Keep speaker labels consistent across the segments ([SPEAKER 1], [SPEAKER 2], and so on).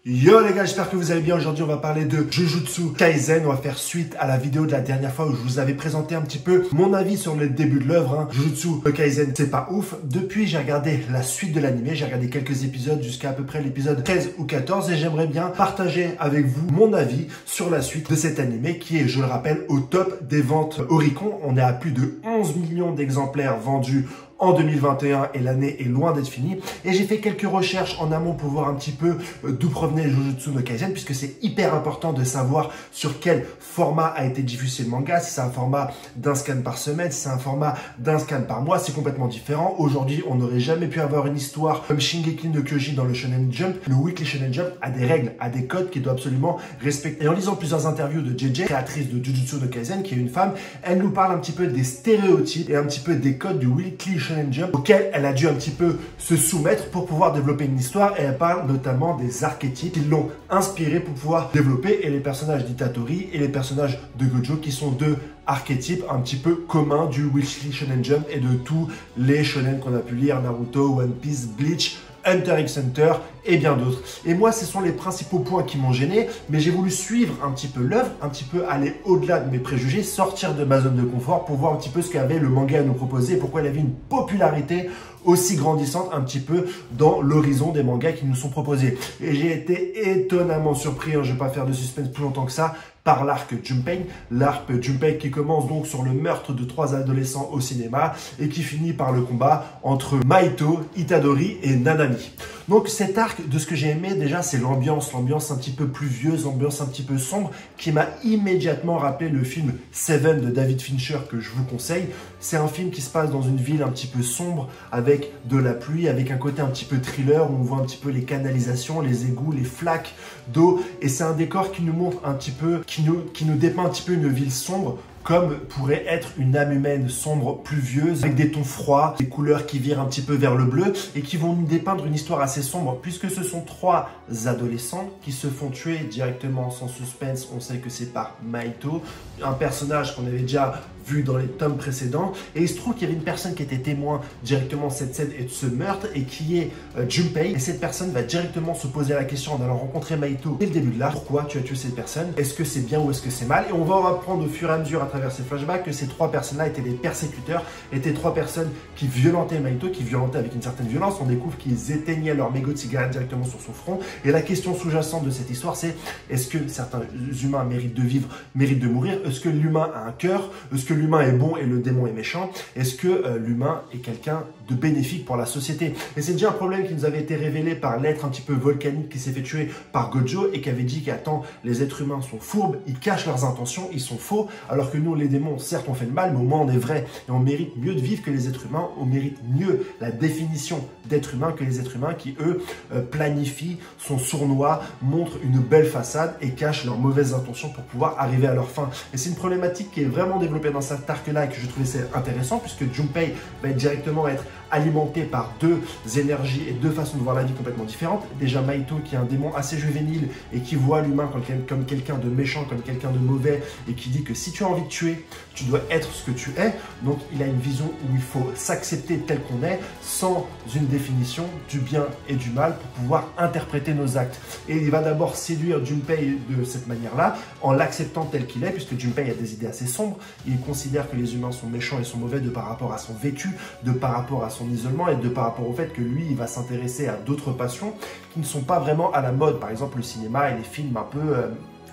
[SPEAKER 1] Yo les gars, j'espère que vous allez bien. Aujourd'hui, on va parler de Jujutsu Kaisen. On va faire suite à la vidéo de la dernière fois où je vous avais présenté un petit peu mon avis sur le début de l'œuvre. Jujutsu Kaisen, c'est pas ouf. Depuis, j'ai regardé la suite de l'animé. J'ai regardé quelques épisodes jusqu'à à peu près l'épisode 13 ou 14 et j'aimerais bien partager avec vous mon avis sur la suite de cet animé qui est, je le rappelle, au top des ventes Oricon. On est à plus de 11 millions d'exemplaires vendus en 2021 et l'année est loin d'être finie. Et j'ai fait quelques recherches en amont pour voir un petit peu d'où provenait Jujutsu no Kaisen, puisque c'est hyper important de savoir sur quel format a été diffusé le manga, si c'est un format d'un scan par semaine, si c'est un format d'un scan par mois, c'est complètement différent. Aujourd'hui, on n'aurait jamais pu avoir une histoire comme Shingeki no Kyojin dans le Shonen Jump. Le Weekly Shonen Jump a des règles, a des codes qu'il doit absolument respecter. Et en lisant plusieurs interviews de JJ, créatrice de Jujutsu no Kaisen, qui est une femme, elle nous parle un petit peu des stéréotypes et un petit peu des codes du Weekly Shonen Jump auquel elle a dû un petit peu se soumettre pour pouvoir développer une histoire, et elle parle notamment des archétypes qui l'ont inspiré pour pouvoir développer, et les personnages d'Itatori et les personnages de Gojo qui sont deux archétypes un petit peu communs du Weekly Shonen Jump et de tous les shonen qu'on a pu lire, Naruto, One Piece, Bleach, Hunter x Hunter et bien d'autres. Et moi, ce sont les principaux points qui m'ont gêné, mais j'ai voulu suivre un petit peu l'œuvre, un petit peu aller au-delà de mes préjugés, sortir de ma zone de confort pour voir un petit peu ce qu'avait le manga à nous proposer et pourquoi il avait une popularité aussi grandissante un petit peu dans l'horizon des mangas qui nous sont proposés. Et j'ai été étonnamment surpris, je ne vais pas faire de suspense plus longtemps que ça, par l'arc Junpei qui commence donc sur le meurtre de 3 adolescents au cinéma et qui finit par le combat entre Mahito, Itadori et Nanami. Donc cet arc, de ce que j'ai aimé déjà, c'est l'ambiance un petit peu pluvieuse, l'ambiance un petit peu sombre, qui m'a immédiatement rappelé le film Seven de David Fincher que je vous conseille. C'est un film qui se passe dans une ville un petit peu sombre, avec de la pluie, avec un côté un petit peu thriller, où on voit un petit peu les canalisations, les égouts, les flaques d'eau, et c'est un décor qui nous montre un petit peu, qui nous dépeint un petit peu une ville sombre, comme pourrait être une âme humaine sombre, pluvieuse, avec des tons froids, des couleurs qui virent un petit peu vers le bleu et qui vont nous dépeindre une histoire assez sombre, puisque ce sont 3 adolescents qui se font tuer directement sans suspense. On sait que c'est par Mahito, un personnage qu'on avait déjà vu dans les tomes précédents, et il se trouve qu'il y avait une personne qui était témoin directement de cette scène et de ce meurtre, et qui est Junpei, et cette personne va directement se poser la question en allant rencontrer Mahito dès le début de l'arc: pourquoi tu as tué cette personne, est-ce que c'est bien ou est-ce que c'est mal? Et on va en apprendre au fur et à mesure à travers ces flashbacks que ces 3 personnes-là étaient des persécuteurs, étaient 3 personnes qui violentaient Mahito, qui violentaient avec une certaine violence. On découvre qu'ils éteignaient leur mégot de cigarette directement sur son front, et la question sous-jacente de cette histoire, c'est: est-ce que certains humains méritent de vivre, méritent de mourir? Est-ce que l'humain a un cœur? Est-ce que l'humain est bon et le démon est méchant? Est-ce que l'humain est quelqu'un de bénéfique pour la société? Et c'est déjà un problème qui nous avait été révélé par l'être un petit peu volcanique qui s'est fait tuer par Gojo, et qui avait dit qu'attends, les êtres humains sont fourbes, ils cachent leurs intentions, ils sont faux, alors que nous, les démons, certes on fait le mal, mais au moins on est vrai, et on mérite mieux de vivre que les êtres humains, on mérite mieux la définition d'être humain que les êtres humains qui, eux, planifient, sont sournois, montrent une belle façade et cachent leurs mauvaises intentions pour pouvoir arriver à leur fin. Et c'est une problématique qui est vraiment développée dans cet arc-là et que je trouvais intéressant, puisque Junpei va directement être alimenté par 2 énergies et 2 façons de voir la vie complètement différentes. Déjà Mahito, qui est un démon assez juvénile et qui voit l'humain comme quelqu'un de méchant, comme quelqu'un de mauvais, et qui dit que si tu as envie de tuer, tu dois être ce que tu es. Donc il a une vision où il faut s'accepter tel qu'on est, sans une définition du bien et du mal, pour pouvoir interpréter nos actes. Et il va d'abord séduire Junpei de cette manière-là, en l'acceptant tel qu'il est, puisque Junpei a des idées assez sombres. Il considère que les humains sont méchants et sont mauvais de par rapport à son vécu, de par rapport à son isolement, et de par rapport au fait que lui, il va s'intéresser à d'autres passions qui ne sont pas vraiment à la mode, par exemple le cinéma et les films un peu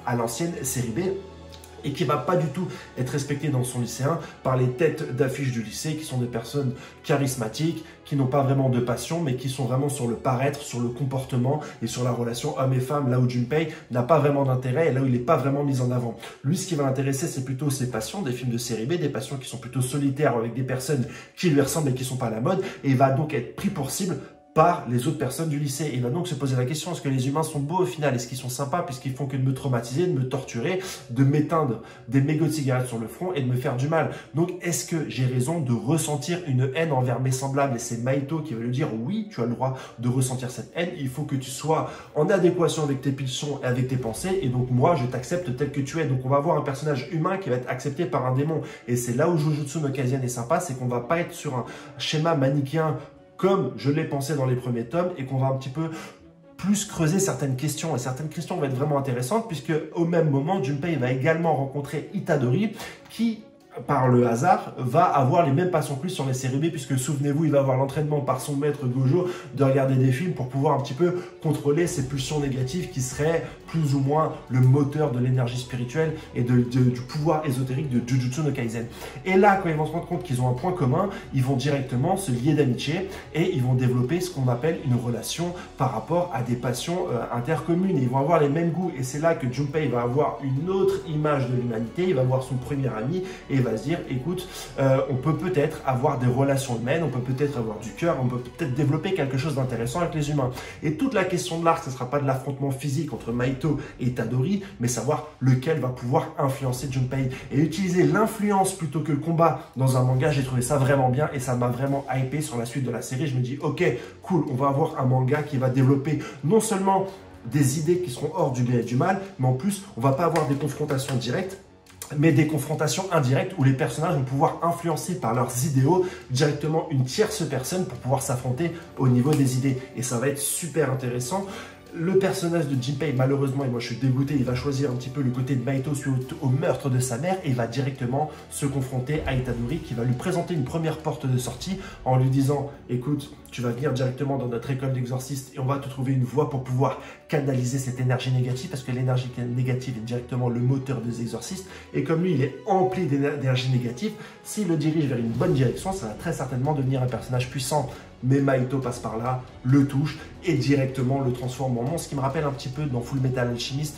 [SPEAKER 1] à l'ancienne, série B, et qui ne va pas du tout être respecté dans son lycéen par les têtes d'affiche du lycée, qui sont des personnes charismatiques, qui n'ont pas vraiment de passion, mais qui sont vraiment sur le paraître, sur le comportement et sur la relation homme et femme, là où Junpei n'a pas vraiment d'intérêt et là où il n'est pas vraiment mis en avant. Lui, ce qui va l'intéresser, c'est plutôt ses passions, des films de série B, des passions qui sont plutôt solitaires, avec des personnes qui lui ressemblent et qui ne sont pas à la mode, et il va donc être pris pour cible par les autres personnes du lycée. Il va donc se poser la question: est-ce que les humains sont beaux au final? Est-ce qu'ils sont sympas, puisqu'ils font que de me traumatiser, de me torturer, de m'éteindre des mégots de cigarettes sur le front et de me faire du mal? Donc est-ce que j'ai raison de ressentir une haine envers mes semblables? Et c'est Mahito qui va lui dire: oui, tu as le droit de ressentir cette haine, il faut que tu sois en adéquation avec tes pulsions et avec tes pensées, et donc moi je t'accepte tel que tu es. Donc on va avoir un personnage humain qui va être accepté par un démon, et c'est là où Jujutsu no Kaisen est sympa, c'est qu'on va pas être sur un schéma manichéen comme je l'ai pensé dans les premiers tomes, et qu'on va un petit peu plus creuser certaines questions, et certaines questions vont être vraiment intéressantes, puisque au même moment, Junpei va également rencontrer Itadori, qui par le hasard, va avoir les mêmes passions que lui sur les séries B, puisque souvenez-vous, il va avoir l'entraînement par son maître Gojo de regarder des films pour pouvoir un petit peu contrôler ses pulsions négatives qui seraient plus ou moins le moteur de l'énergie spirituelle et du pouvoir ésotérique de Jujutsu no Kaisen. Et là, quand ils vont se rendre compte qu'ils ont un point commun, ils vont directement se lier d'amitié et ils vont développer ce qu'on appelle une relation par rapport à des passions intercommunes. Et ils vont avoir les mêmes goûts, et c'est là que Junpei va avoir une autre image de l'humanité. Il va voir son premier ami et va se dire, écoute, on peut peut-être avoir des relations humaines, on peut peut-être avoir du cœur, on peut peut-être développer quelque chose d'intéressant avec les humains. Et toute la question de l'arc, ce ne sera pas de l'affrontement physique entre Mahito et Itadori, mais savoir lequel va pouvoir influencer Junpei. Et utiliser l'influence plutôt que le combat dans un manga, j'ai trouvé ça vraiment bien et ça m'a vraiment hypé sur la suite de la série. Je me dis, ok, cool, on va avoir un manga qui va développer non seulement des idées qui seront hors du bien et du mal, mais en plus, on va pas avoir des confrontations directes, mais des confrontations indirectes où les personnages vont pouvoir influencer par leurs idéaux directement une tierce personne pour pouvoir s'affronter au niveau des idées. Et ça va être super intéressant. Le personnage de Junpei, malheureusement, et moi je suis dégoûté, il va choisir un petit peu le côté de Mahito suite au meurtre de sa mère et il va directement se confronter à Itadori qui va lui présenter une première porte de sortie en lui disant, écoute, tu vas venir directement dans notre école d'exorciste et on va te trouver une voie pour pouvoir canaliser cette énergie négative, parce que l'énergie négative est directement le moteur des exorcistes, et comme lui il est empli d'énergie négative, s'il le dirige vers une bonne direction, ça va très certainement devenir un personnage puissant. Mais Mahito passe par là, le touche et directement le transforme en monstre, ce qui me rappelle un petit peu dans Full Metal Alchemist.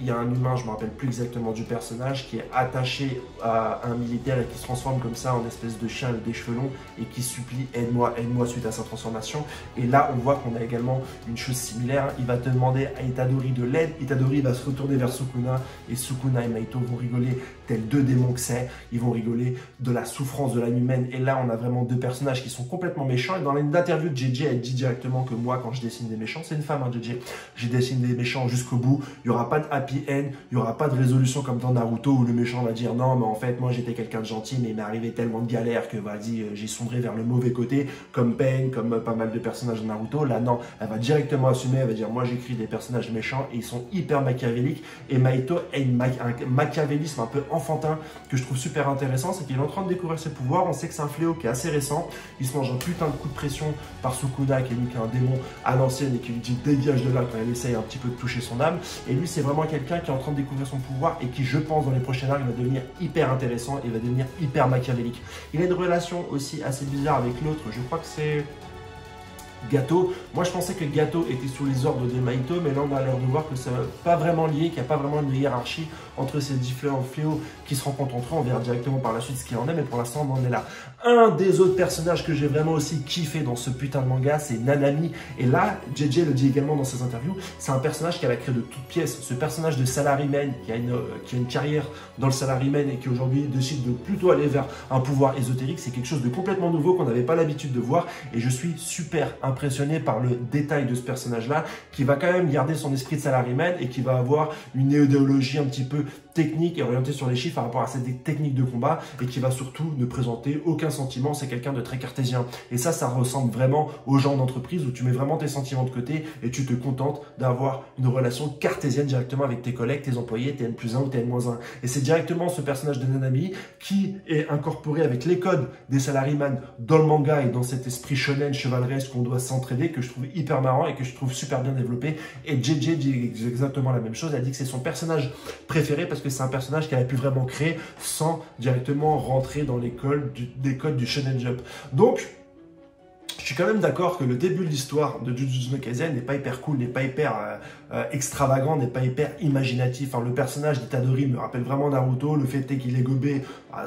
[SPEAKER 1] Il y a un humain, je ne me rappelle plus exactement du personnage, qui est attaché à un militaire et qui se transforme comme ça en espèce de chien avec des cheveux longs et qui supplie « aide-moi, aide-moi » suite à sa transformation. Et là, on voit qu'on a également une chose similaire. Il va te demander à Itadori de l'aide. Itadori va se retourner vers Sukuna et Sukuna et Mahito vont rigoler tels deux démons que c'est. Ils vont rigoler de la souffrance de l'âme humaine. Et là, on a vraiment deux personnages qui sont complètement méchants. Et dans l'interview de JJ, elle dit directement que moi, quand je dessine des méchants, c'est une femme, hein, JJ, je dessine des méchants jusqu'au bout. Il n'y aura pas de happy end, il n'y aura pas de résolution comme dans Naruto où le méchant va dire non mais en fait moi j'étais quelqu'un de gentil mais il m'est arrivé tellement de galères que vas-y j'ai sombré vers le mauvais côté, comme Pain, comme pas mal de personnages de Naruto. Là non, elle va directement assumer, elle va dire moi j'écris des personnages méchants et ils sont hyper machiavéliques. Et Mahito a un machiavélisme un peu enfantin que je trouve super intéressant, c'est qu'il est en train de découvrir ses pouvoirs. On sait que c'est un fléau qui est assez récent, il se mange un putain de coup de pression par Sukuna qui est lui qui est un démon à l'ancienne et qui lui dit dégage de là quand elle essaye un petit peu de toucher son âme. Et lui c'est vraiment quelqu'un qui est en train de découvrir son pouvoir et qui, je pense, dans les prochaines arcs, va devenir hyper intéressant et va devenir hyper machiavélique. Il a une relation aussi assez bizarre avec l'autre, je crois que c'est Gato. Moi, je pensais que Gato était sous les ordres de Mahito, mais là, on a l'air de voir que ça n'est pas vraiment lié, qu'il n'y a pas vraiment une hiérarchie entre ces différents fléaux qui se rencontrent entre eux. On verra directement par la suite ce qu'il en est, mais pour l'instant, on en est là. Un des autres personnages que j'ai vraiment aussi kiffé dans ce putain de manga, c'est Nanami. Et là, JJ le dit également dans ses interviews, c'est un personnage qu'elle a créé de toutes pièces. Ce personnage de salaryman qui a une carrière dans le salaryman et qui aujourd'hui décide de plutôt aller vers un pouvoir ésotérique, c'est quelque chose de complètement nouveau qu'on n'avait pas l'habitude de voir. Et je suis super impressionné par le détail de ce personnage-là, qui va quand même garder son esprit de salaryman et qui va avoir une idéologie un petit peu technique et orientée sur les chiffres par rapport à ces techniques de combat, et qui va surtout ne présenter aucun sentiment. C'est quelqu'un de très cartésien. Et ça ressemble vraiment aux gens d'entreprise où tu mets vraiment tes sentiments de côté et tu te contentes d'avoir une relation cartésienne directement avec tes collègues, tes employés, tes N+1 ou tes N-1. Et c'est directement ce personnage de Nanami qui est incorporé avec les codes des salaryman dans le manga et dans cet esprit shonen chevaleresque qu'on doit s'entraider, que je trouve hyper marrant et que je trouve super bien développé. Et JJ dit exactement la même chose. Elle dit que c'est son personnage préféré parce que c'est un personnage qu'elle a pu vraiment créer sans directement rentrer dans l'école des codes du Shonen Jump. Donc, je suis quand même d'accord que le début de l'histoire de Jujutsu no Kaisen n'est pas hyper cool, n'est pas hyper extravagant, n'est pas hyper imaginatif. Enfin, le personnage d'Itadori me rappelle vraiment Naruto. Le fait est qu'il est gobé,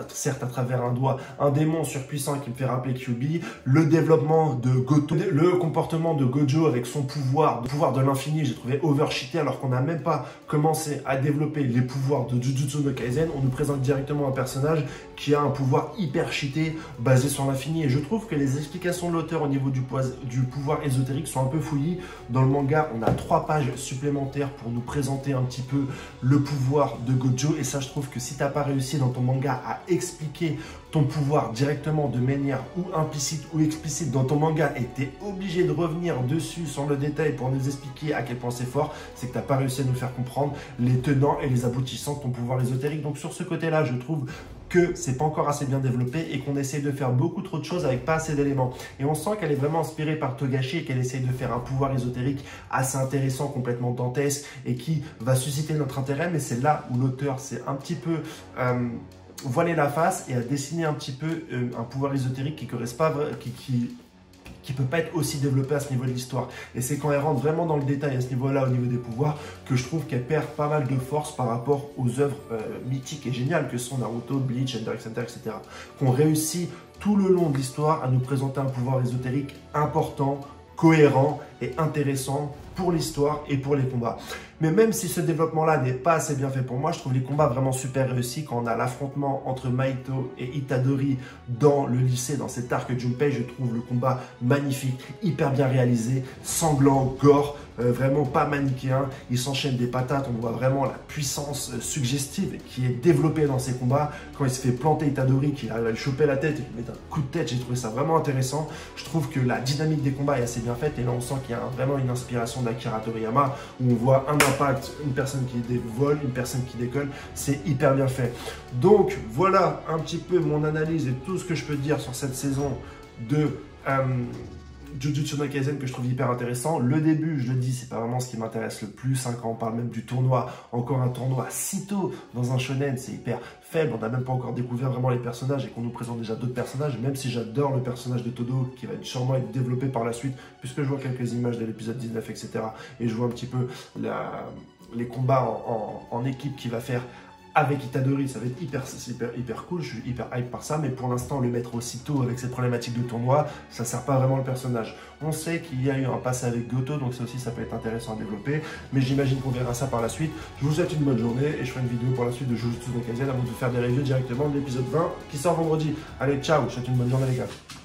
[SPEAKER 1] certes à travers un doigt, un démon surpuissant qui me fait rappeler Kyuubi. Le développement de Goto, le comportement de Gojo avec son pouvoir, le pouvoir de l'infini, j'ai trouvé overcheaté alors qu'on n'a même pas commencé à développer les pouvoirs de Jujutsu no Kaisen. On nous présente directement un personnage qui a un pouvoir hyper cheaté basé sur l'infini. Et je trouve que les explications de l'auteur au au niveau du pouvoir ésotérique sont un peu fouillis. Dans le manga, on a 3 pages supplémentaires pour nous présenter un petit peu le pouvoir de Gojo. Et ça, je trouve que si tu n'as pas réussi dans ton manga à expliquer ton pouvoir directement de manière ou implicite ou explicite dans ton manga et tu es obligé de revenir dessus sur le détail pour nous expliquer à quel point c'est fort, c'est que tu n'as pas réussi à nous faire comprendre les tenants et les aboutissants de ton pouvoir ésotérique. Donc sur ce côté-là, je trouve que c'est pas encore assez bien développé et qu'on essaye de faire beaucoup trop de choses avec pas assez d'éléments. Et on sent qu'elle est vraiment inspirée par Togashi et qu'elle essaye de faire un pouvoir ésotérique assez intéressant, complètement dantesque et qui va susciter notre intérêt. Mais c'est là où l'auteur s'est un petit peu voilé la face et a dessiné un petit peu un pouvoir ésotérique qui correspond qui peut pas être aussi développé à ce niveau de l'histoire. Et c'est quand elle rentre vraiment dans le détail à ce niveau-là, au niveau des pouvoirs, que je trouve qu'elle perd pas mal de force par rapport aux œuvres mythiques et géniales que sont Naruto, Bleach, Hunter x Hunter, etc. Qu'on réussit tout le long de l'histoire à nous présenter un pouvoir ésotérique important, cohérent et intéressant pour l'histoire et pour les combats. Mais même si ce développement-là n'est pas assez bien fait pour moi, je trouve les combats vraiment super réussis. Quand on a l'affrontement entre Mahito et Itadori dans le lycée, dans cet arc Junpei, je trouve le combat magnifique, hyper bien réalisé, sanglant, gore, vraiment pas manichéen. Il s'enchaîne des patates, on voit vraiment la puissance suggestive qui est développée dans ces combats. Quand il se fait planter Itadori, qu'il arrive à lui choper la tête et lui met un coup de tête, j'ai trouvé ça vraiment intéressant. Je trouve que la dynamique des combats est assez bien faite et là on sent qu'il y a vraiment une inspiration d'Akira Toriyama où on voit un impact, une personne qui vole, une personne qui décolle, c'est hyper bien fait. Donc voilà un petit peu mon analyse et tout ce que je peux dire sur cette saison de Jujutsu no Kaisen que je trouve hyper intéressant. Le début, je le dis, c'est pas vraiment ce qui m'intéresse le plus. Quand on parle même du tournoi, encore un tournoi si tôt dans un shonen, c'est hyper faible. On n'a même pas encore découvert vraiment les personnages et qu'on nous présente déjà d'autres personnages. Même si j'adore le personnage de Todo, qui va sûrement être développé par la suite, puisque je vois quelques images de l'épisode 19, etc. Et je vois un petit peu les combats en équipe qu'il va faire avec Itadori, ça va être hyper cool, je suis hyper hype par ça, mais pour l'instant, le mettre aussitôt avec cette problématique de tournoi, ça ne sert pas vraiment le personnage. On sait qu'il y a eu un passé avec Goto, donc ça aussi, ça peut être intéressant à développer, mais j'imagine qu'on verra ça par la suite. Je vous souhaite une bonne journée et je ferai une vidéo pour la suite de Jujutsu no Kaisen avant de faire des reviews directement de l'épisode 20 qui sort vendredi. Allez, ciao, je vous souhaite une bonne journée les gars.